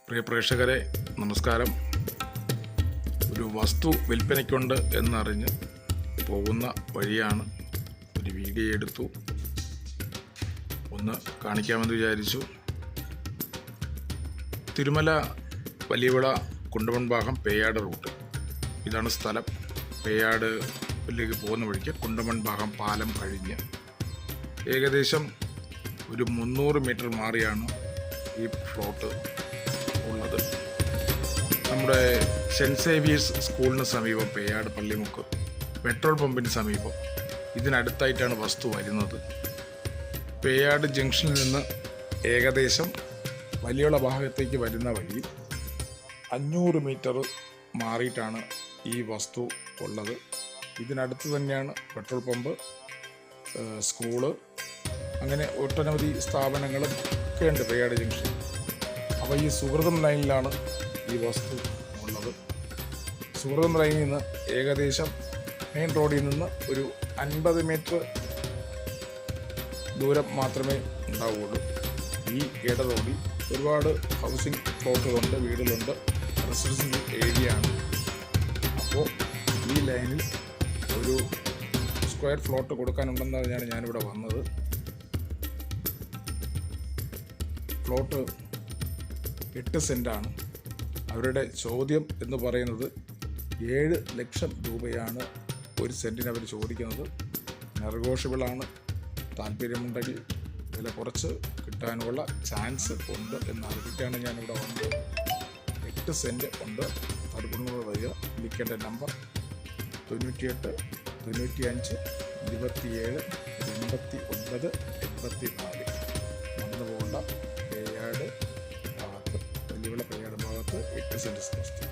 പ്രിയ പ്രേക്ഷകരെ നമസ്കാരം. ഒരു വസ്തു വിൽപ്പനയ്ക്കുണ്ട് എന്നറിഞ്ഞ് പോകുന്ന വഴിയാണ് ഒരു വീഡിയോ എടുത്തു ഒന്ന് കാണിക്കാമെന്ന് വിചാരിച്ചു. തിരുമല വലിയവിള കുണ്ടമൺഭാഗം പേയാട് റൂട്ട്, ഇതാണ് സ്ഥലം. പേയാടിലേക്ക് പോകുന്ന വഴിക്ക് കുണ്ടമൺഭാഗം പാലം കഴിഞ്ഞ് ഏകദേശം ഒരു 300 മീറ്റർ മാറിയാണ് ഈ പ്ലോട്ട് ഉള്ളത്. നമ്മുടെ സെൻറ്റ് സേവിയേഴ്സ് സ്കൂളിന് സമീപം പേയാട് പള്ളിമുക്ക് പെട്രോൾ പമ്പിന് സമീപം ഇതിനടുത്തായിട്ടാണ് വസ്തു വരുന്നത്. പേയാട് ജംഗ്ഷനിൽ നിന്ന് ഏകദേശം വലിയുള്ള ഭാഗത്തേക്ക് വരുന്ന വഴി 500 മീറ്റർ മാറിയിട്ടാണ് ഈ വസ്തു ഉള്ളത്. ഇതിനടുത്ത് തന്നെയാണ് പെട്രോൾ പമ്പ്, സ്കൂള്, അങ്ങനെ ഒട്ടനവധി സ്ഥാപനങ്ങളും ഒക്കെ ഉണ്ട് പേയാട് ജംഗ്ഷൻ. അപ്പോൾ ഈ സുഹൃതം ലൈനിലാണ് ഈ വസ്തു ഉള്ളത്. സുഹൃതം ലൈനിൽ നിന്ന് ഏകദേശം മെയിൻ റോഡിൽ നിന്ന് ഒരു 50 മീറ്റർ ദൂരം മാത്രമേ ഉണ്ടാവുകയുള്ളൂ. ഈ ഇട റോഡിൽ ഒരുപാട് ഹൗസിംഗ് പ്ലോട്ടുകളുണ്ട്, വീടുകളുണ്ട്, റെസിഡൻഷ്യൽ ഏരിയ ആണ്. അപ്പോൾ ഈ ലൈനിൽ ഒരു സ്ക്വയർ പ്ലോട്ട് കൊടുക്കാനുണ്ടെന്നാണ് ഞാനിവിടെ വന്നത്. പ്ലോട്ട് 8 സെൻറ്റാണ്. അവരുടെ ചോദ്യം എന്ന് പറയുന്നത് 7 ലക്ഷം രൂപയാണ് ഒരു സെൻറ്റിന് അവർ ചോദിക്കുന്നത്. നെഗോഷ്യബിളാണ്. താല്പര്യമുണ്ടെങ്കിൽ വില കുറച്ച് കിട്ടാനുള്ള ചാൻസ് ഉണ്ട് എന്നറിയിട്ടാണ് ഞാനിവിടെ വന്നത്. 8 സെൻറ്റ് ഉണ്ട്. താല്പര്യമുള്ള വരിക. വിളിക്കേണ്ട നമ്പർ 98 95 27 89 84. നടന്നു പോകേണ്ട പേയാട് ഭാഗത്ത്, വലിയവിള പേയാട് ഭാഗത്ത് 8 സെൻറ്റ് സ്ഥലം.